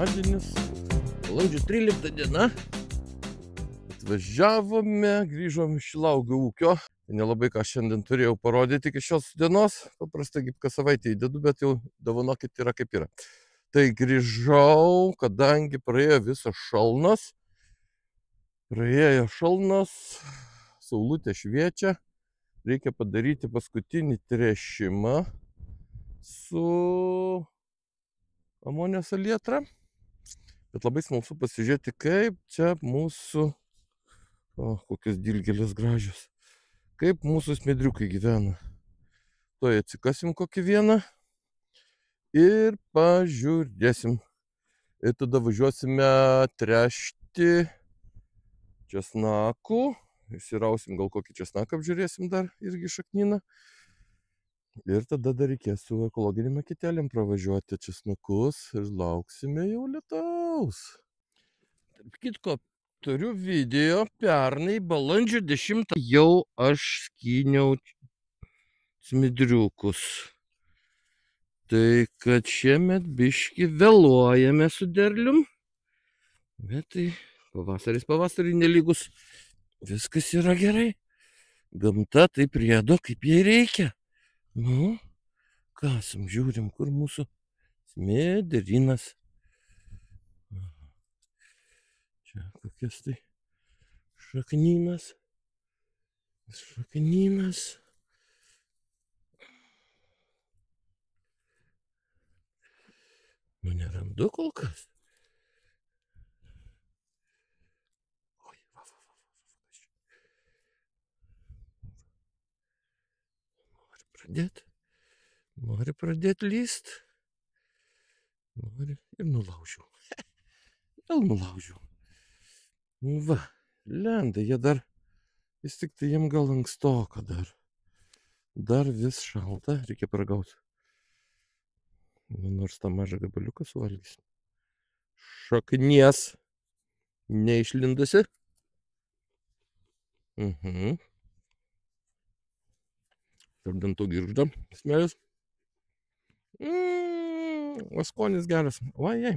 pirmadienis, balandžio 13 diena. Atvažiavome, grįžom iš Šilauogių ūkio. Nelabai ką šiandien turėjau parodyti iki šios dienos. Paprastai kaip kas savaitę įdedu, bet jau dovanokit yra kaip yra. Tai grįžau, kadangi praėjo visas šalnas. Praėjo šalnas, saulutė šviečia. Reikia padaryti paskutinį tręšimą su amonijos salietra. Bet labai smalsu pasižiūrėti, kaip čia mūsų, kokios dilgėlės gražios, kaip mūsų smėdriukai gyvena. Tuoj atsikasim kokį vieną ir pažiūrėsim. Ir tada važiuosime tręšti česnakų. Įsirausim, gal kokį česnaką apžiūrėsim dar irgi šaknyną. Ir tada dar reikės su ekologinėm akitelėm pravažiuoti česnakus ir lauksime jau lietaus. Tarp kitko, turiu video, pernai balandžio 10 jau aš skyniau smidriukus. Tai kad šiemet biški vėluojame su derlium, bet tai pavasarį nelygus. Viskas yra gerai. Gamta tai priedo, kaip jai reikia. Nu, kasam, žiūrim, kur mūsų smėdrynas. Čia kokias tai šaknynas. Šaknynas. Nu, nerandu kol kas. Nori pradėti lyst. Nori ir nulaužiau. Vėl nulaužiau. Nu va, lenda, jie dar, vis tik tai jiem gal ankstoka dar. Dar vis šalta, reikia paragauti. Nors tą mažą gabaliuką suvalgysim. Šaknies neišlindusi. Tarp dantų girgžda smėlis. O skonis geras. O jai.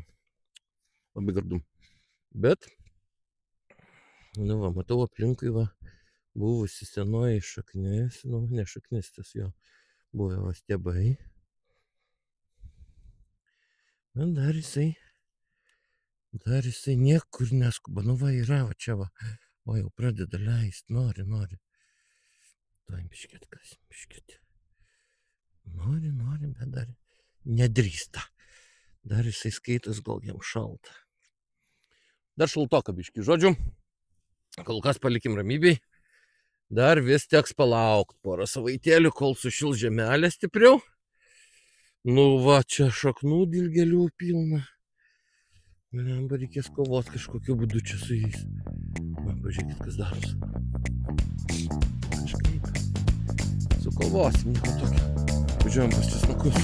Labai gardu. Bet, nu va, matau aplinkui va, buvusi senoji šaknis. Nu, ne šaknis, tas jo buvę va stiebai. Bet dar jisai niekur neskuba. Nu va, yra va čia va. O jau pradeda leist. Nori. Tuoj biškit kas, biškit. Nori, bet dar nedrįsta. Dar jisai skaitos, gal jam šalta. Dar šaltoka biški. Žodžiu, kol kas palikim ramybėj. Dar vis teks palaukti porą savaitėlių, kol sušils žemelė stipriau. Nu va, čia šaknų dilgėlių pilna. Lemba, reikės kovoti kažkokiu būdu čia su jais. Man pažiūrėkit, kas daros. Kažkaip sukovosim, nieko tokio. Važiuojam pas česnakus.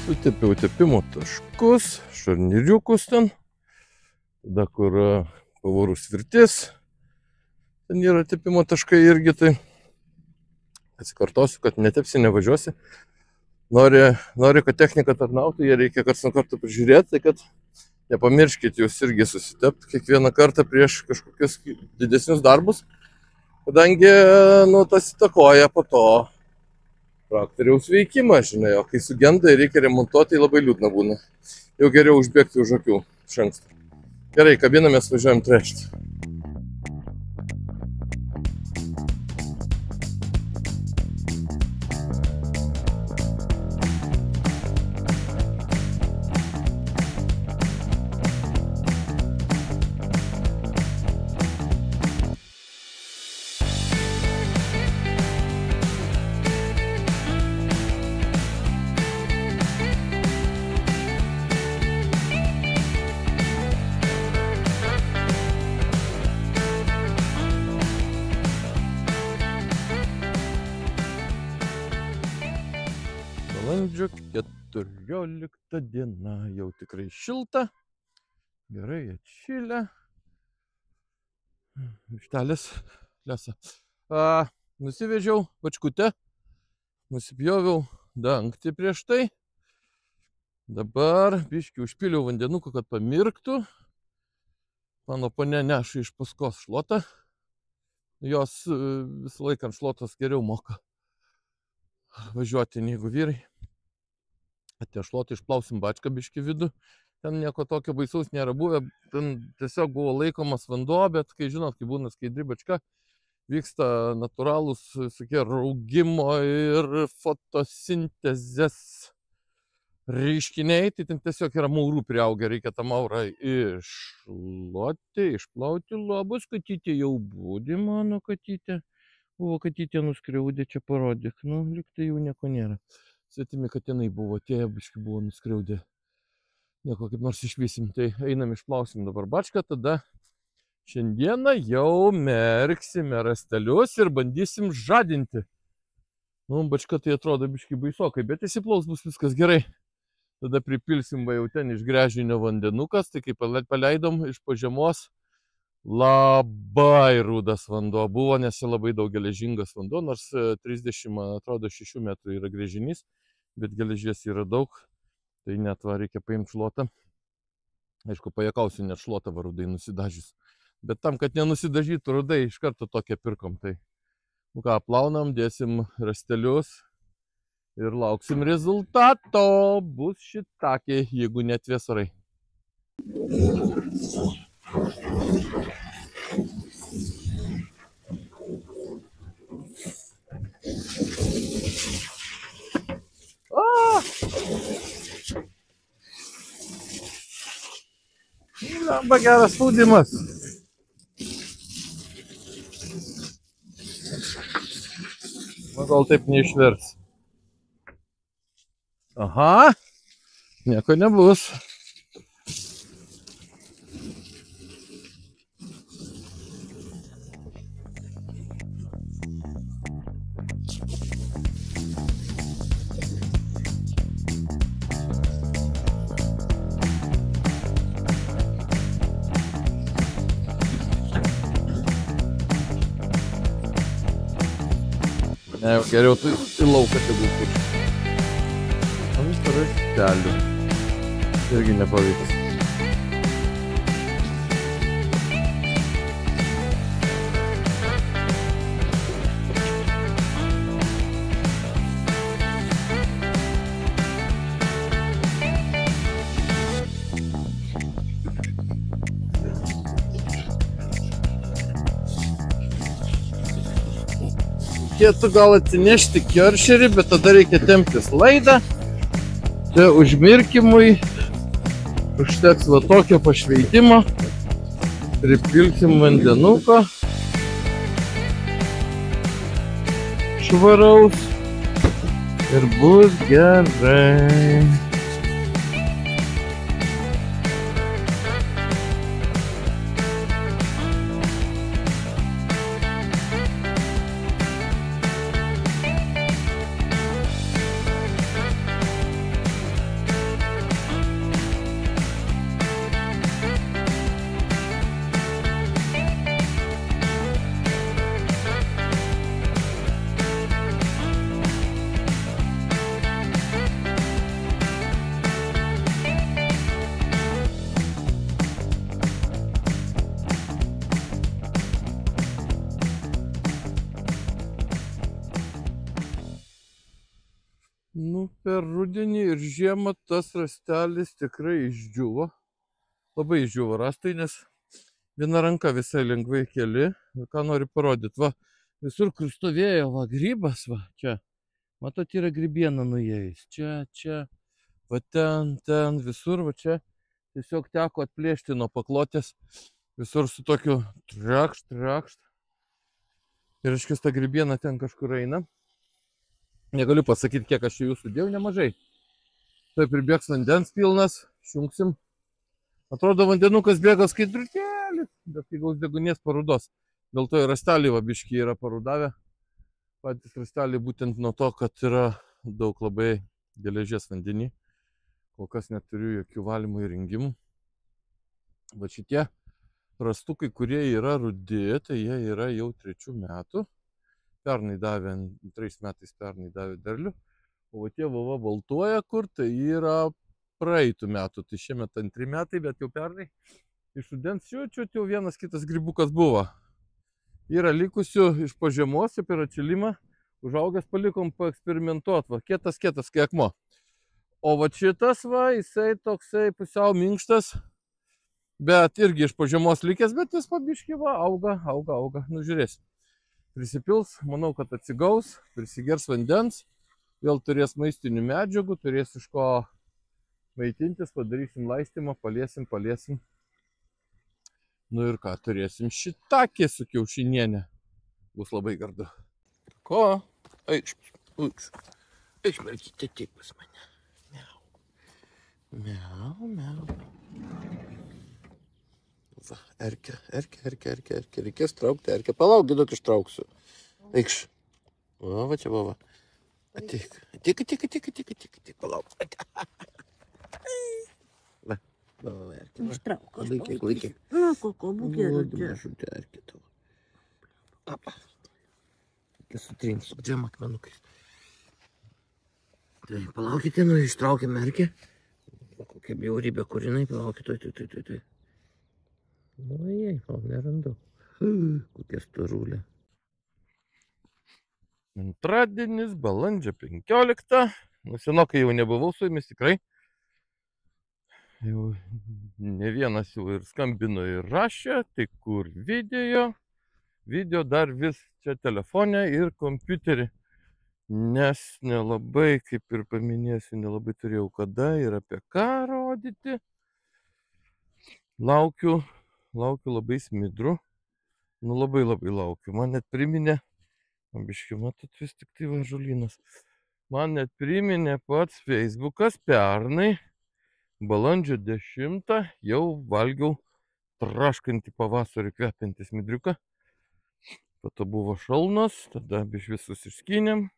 Sutepiau tepimo taškus, šarnyriukus ten. Tada, kur pavarų svirtis. Ten yra tepimo taškai irgi, tai atsikartosiu, kad netepsi, nevažiuosi. Nori, kad technika tarnautų, jie reikia karts nuo karto prižiūrėti, tai kad nepamirškit jūs irgi susitepti kiekvieną kartą prieš kažkokius didesnius darbus, kadangi, nu, tas įtakoja po to traktoriaus veikimą, žinai, o kai sugenda ir reikia remontuoti, tai labai liūdna būna. Jau geriau užbėgti už akių iš anksto. Gerai, kabinamės, važiuojam tręšti. balandžio 14 diena. Jau tikrai šilta. Gerai atšilę. Vištelės lesa. Nusivežiau bačkutę. Nusipjoviau dangtį prieš tai. Dabar biškį užpiliau vandenuką, kad pamirktų. Mano ponia neša iš paskos šluotą. Jos visą laiką ant šluotos geriau moka važiuoti negu vyrai. Atėjo šluotą, išplausim bačką biškį vidų. Ten nieko tokio baisaus nėra buvę. Ten tiesiog buvo laikomas vanduo, bet kai žinot, kai būna skaidri bačka, vyksta natūralūs tokie raugimo ir fotosintezės reiškiniai, tai ten tiesiog yra maurų priaugę, reikia tą maurą iššluoti, išplauti. Labas, katytė jau būdi, mano katytė. Buvo katytė nuskriaudė, čia parodyk. Nu, liktai jau nieko nėra. Svetimi katinai buvo, tie biški buvo nuskriaudė. Nieko kaip nors išvysim. Tai einam išplausim dabar bačką, tada šiandieną jau merksime rastelius ir bandysim žadinti. Nu, bačka tai atrodo biški baisokai, bet įsiplaus bus viskas gerai. Tada pripilsim va jau ten iš gręžinio vandenukas, tai kai paleidom iš po žiemos, labai rudas vanduo buvo, nes labai daug geležingas vanduo, nors 30, atrodo, 6 metrų yra gręžinys, bet geležies yra daug, tai net va reikia paimti šluotą. Aišku, pajakausiu net šluotą va rudai nusidažius, bet tam, kad nenusidažytų rudai, iš karto tokią pirkom, tai ką, plaunam, dėsim rastelius. Ir lauksim rezultato. Bus šitokį, jeigu netvės orai. Labai geras spaudimas. Gal taip neišvers. Aha, nieko nebus. Ne, jau geriau tu į lauką tegul pučia. Ant rastelių. Irgi nepavyks. Reikėtų gal atsinešti keršerį, bet tada reikia temptis laidą. Čia užmirkimui užteks va tokio pašveitimo. Pripilsim vandenuko švaraus ir bus gerai. Nu, per rudenį ir žiemą tas rastelis tikrai išdžiuvo. Labai išdžiuvo rastai, nes viena ranka visai lengvai keli. Ką noriu parodyti, va, visur kur stovėjo, va, grybas, va, čia. Matot, yra grybiena nuėjus. Čia, va ten, visur, va čia. Tiesiog teko atplėšti nuo paklotės. Visur su tokiu trakšt. Ir iškis ta grybiena ten kažkur eina. Negaliu pasakyti, kiek aš jų sudėjau, nemažai. Tai pribėgs vandens pilnas, šunksim. Atrodo, vandenukas bėga skaidrutėlis, bet kai gaus degunės parudos. Dėl to ir rasteliai va biškį yra parudavę. Patys rasteliai būtent nuo to, kad yra daug labai geležies vandenį. Kol kas neturiu jokių valymo įrengimų. Va šitie rastukai, kurie yra rudi, tai jie yra jau 3 metų. Pernai davė, 3 metais pernai davė derlių. O tie vava baltuoja kur, tai yra praeitų metų. Tai šiemet 2 metai, bet jau pernai iš rudens čiut jau vienas kitas grybukas buvo. Yra likusių iš po žiemos per atšilimą. Užaugęs palikom paeksperimentuot. Va, kietas kai akmuo. O va šitas va, jisai toksai pusiau minkštas. Bet irgi iš po žiemos likęs, bet jis pabiški va, auga. Nu žiūrės. Prisipils, manau, kad atsigaus, prisigers vandens. Vėl turės maistinių medžiagų, turės iš ko maitintis, padarysim laistymą, paliesim. Nu ir ką, turėsim šitakį su kiaušinienė. Bus labai gardu. Ko? Eikš, mergytė, ateik pas mane. Miau. Va, erkė. Reikės traukti erkę. Palauk, gidok ištrauksiu. Eikš. Va, čia va. Ateik, palauk. Va, erkė. Ištrauk. Laikyk. Na, koko, būkėdė. Mažutė erkė tavo. Apa. Sutrinksiu 2 akmenukais. Tai palaukite, nu ištraukėm erkę. Kokia bjaurybė, kur jinai, palaukite, tai. Nu, jei, nerandu. Kokia storulė. Antradienis, balandžio 15. Nu, senokai jau nebuvau su jumis tikrai. Jau ne vienas jau ir skambino ir rašė, tai kur video. Video dar vis čia telefone ir kompiuterį. Nes nelabai, kaip ir paminėsiu, nelabai turėjau kada ir apie ką rodyti. Laukiu labai smidrų. Nu, labai laukiu. Man net priminė. Biški, matot, vis tik tai ąžuolynas. Man net priminė pats Facebookas pernai, balandžio 10, jau valgiau traškantį pavasarį kvepiantį smidriuką. Po to buvo šalnos, tada biš visus išskynėm.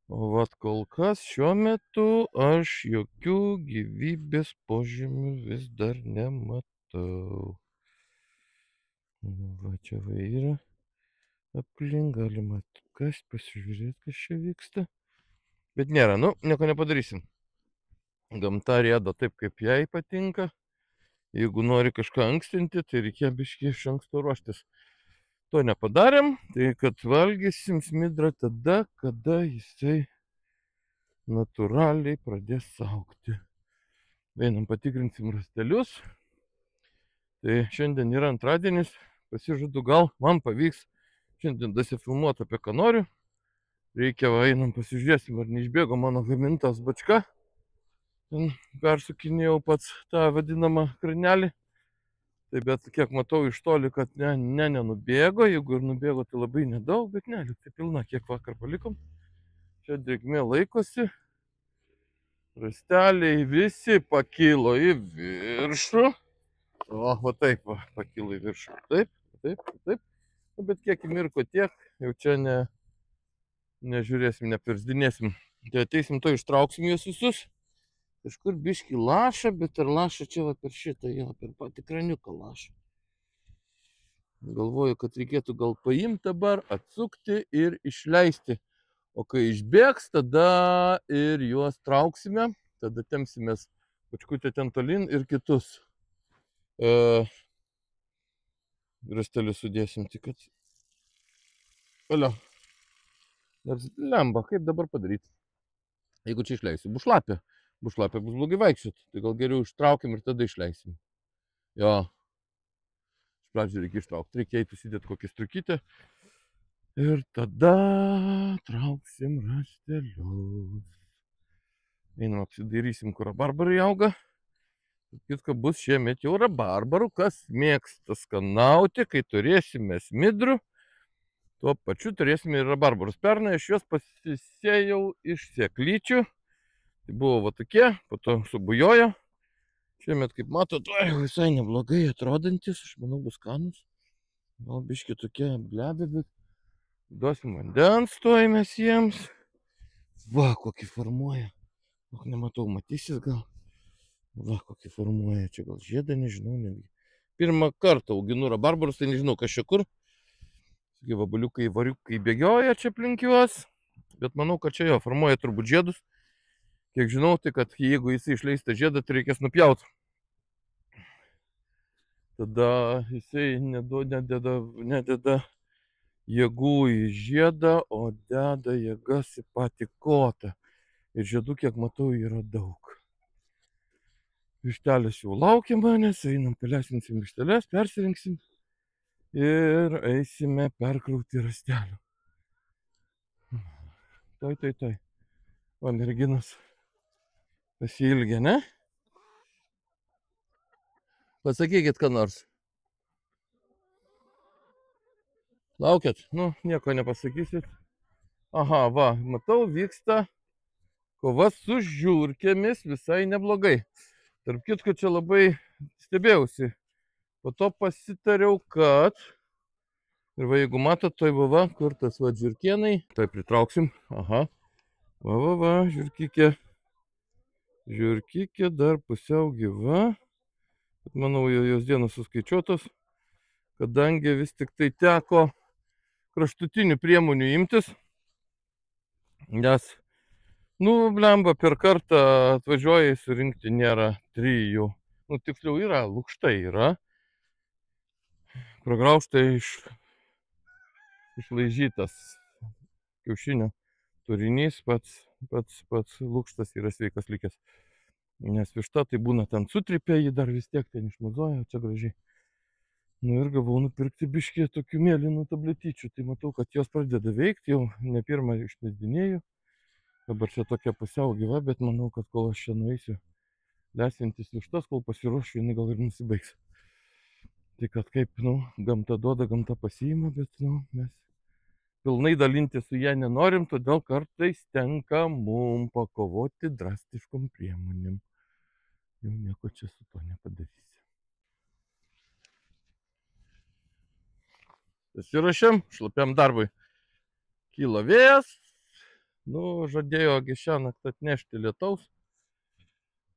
O vat kol kas šiuo metu aš jokių gyvybės požymių vis dar nematau. Nu, va čia va yra. Aplink galima pasižiūrėti, kas čia vyksta. Bet nėra, nu, nieko nepadarysim. Gamta rėda taip, kaip jai patinka. Jeigu nori kažką ankstinti, tai reikia biškį iš anksto ruoštis. To nepadarėm, tai kad valgysim smidrą tada, kada jisai natūraliai pradės augti. Einam patikrinsim rastelius. Tai šiandien yra antradienis, pasižadu, gal man pavyks šiandien dasifilmuoti apie ką noriu. Reikia, va, einam pasižiūrėsim, ar neišbėgo mano gamintas bačka. Ten persukinėjau pats tą vadinamą kranelį. Tai bet kiek matau iš toli, kad nenubėgo. Jeigu ir nubėgo, tai labai nedaug, bet ne, tai pilna, kiek vakar palikom. Čia drėgmė laikosi. Rasteliai visi pakilo į viršų. O, va taip, va, pakilo į viršų. Taip. Bet kiek įmirko tiek, jau čia nežiūrėsim, nepirsdinėsim. Tai ateisim, to ištrauksim juos visus. Kažkur biški laša, bet ar laša čia va per šitą, jo, per patį kraniuką laša. Galvoju, kad reikėtų gal paimti dabar, atsukti ir išleisti. O kai išbėgs, tada ir juos trauksime, tada tempsimės pačkutę ten tolin ir kitus. Rastelius sudėsim, tik kad... Alio. Dar lemba, kaip dabar padaryti? Jeigu čia išleisiu, bus šlapia. Bus blogai vaikščioti. Tai gal geriau ištraukiam ir tada išleisim. Jo. Iš pradžių reikia ištraukti. Reikia eiti įsidėti kokį striukytę. Ir tada trauksim rastelius. Einam apsidairysim, kur rabarbarai auga. Kitką bus šiemet jau rabarbarų, kas mėgsta skanauti, kai turėsime smidrų, tuo pačiu turėsime ir rabarbarus. Pernai aš juos pasisėjau iš sėklyčių, tai buvo va tokie, po to subujojo. Šiemet, kaip matot, visai neblogai atrodantis, aš manau bus skanus. Gal biški tokie blebė, bet duosim vandens, tuoj mes jiems. Va, kokį formuoja. Nematau, matysis gal. Va, kokį formuoja čia, gal žiedą, nežinau, netgi. Pirmą kartą auginu rabarbarus, tai nežinau, kas čia kur. Tokie vabaliukai, variukai bėgioja čia aplink juos. Bet manau, kad čia jo formuoja turbūt žiedus. Kiek žinau, tai kad jeigu jisai išleista žiedą, tai reikės nupjauti. Tada jisai nededa jėgų į žiedą, o deda jėgas į patį kotą. Ir žiedų, kiek matau, yra daug. Vištelės jau laukia manęs, einam palesninsim višteles, persirinksim ir eisime perkrauti rastelių. Tai. O, merginos pasiilgė, ne? Pasakykit, ką nors. Laukiat? Nu, nieko nepasakysit. Aha, va, matau, vyksta kova su žiurkėmis visai neblogai. Tarp kitko, čia labai stebėjausi. Po to pasitariau, kad... Ir va, jeigu matot, tai va, kur tas va žiurkėnai. Tai pritrauksim. Aha. Va, žiurkykė. Žiurkykė dar pusiau gyva. Bet manau, jos dienos suskaičiuotos. Kadangi vis tik tai teko kraštutinių priemonių imtis. Nes, nu, blemba, per kartą atvažiuoja surinkti nėra 3. Nu, tiksliau yra, lukštai yra. Pragraužtai išlaižytas kiaušinio turinys, pats lukštas yra sveikas likęs. Nes višta tai būna ten sutripė, jį dar vis tiek ten išmazuoja, čia gražiai. Nu ir gavau nupirkti biškį tokių mėlynų tabletyčių, tai matau, kad jos pradeda veikti, jau ne pirmą išmesdinėjau. Dabar čia tokia pusiau gyva, bet manau, kad kol aš čia nueisiu lesintis vištas, kol pasiruošiu, jinai gal ir nusibaigs. Tai kad kaip, nu, gamta duoda, gamta pasiima, bet, nu, mes pilnai dalinti su ją nenorim, todėl kartais tenka mum pakovoti drastiškom priemonėm. Jau nieko čia su to nepadarysi. Pasirašėm, šlapiam darbui. Kyla vėjas. Nu, žadėjo šiąnakt atnešti lietaus.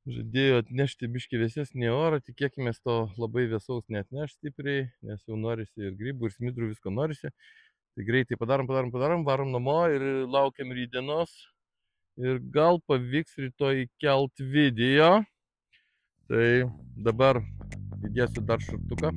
Žadėjo atnešti biškį vėsesnį orą. Tikėkime, to labai vėsaus neatneš stipriai, nes jau norisi ir grybų, ir smidrų, visko norisi. Tai greitai padarom, varom namo ir laukiam rytdienos. Ir gal pavyks rytoj kelt video. Tai dabar įdėsiu dar šurtuką.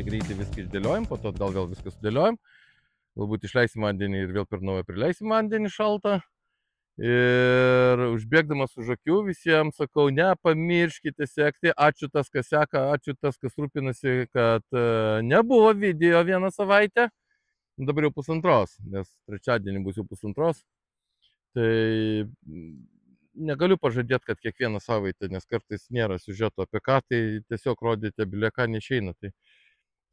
Greitai viską išdėliojam, po to gal vėl viską sudėliojam. Galbūt išleisim vandenį ir vėl per naują prileisim vandenį šaltą. Ir užbėgdamas už akių visiems sakau, nepamirškite sekti. Ačiū tas, kas seka, ačiū tas, kas rūpinasi, kad nebuvo video vieną savaitę. Dabar jau 1,5, nes trečiadienį bus jau 1,5. Tai negaliu pažadėti, kad kiekvieną savaitę, nes kartais nėra siužeto apie ką, tai tiesiog rodyti bile ką neišeina. Tai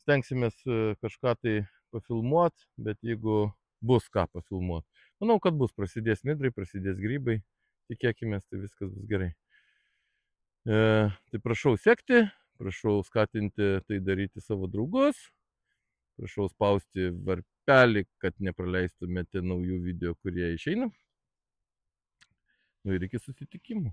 stengsimės kažką tai pafilmuoti, bet jeigu bus ką pafilmuoti. Manau, kad bus, prasidės smidrai, prasidės grybai, tikėkime, tai viskas bus gerai. Tai prašau sekti, prašau skatinti tai daryti savo draugus, prašau spausti varpelį, kad nepraleistumėte naujų video, kurie išeina. Nu ir iki susitikimų.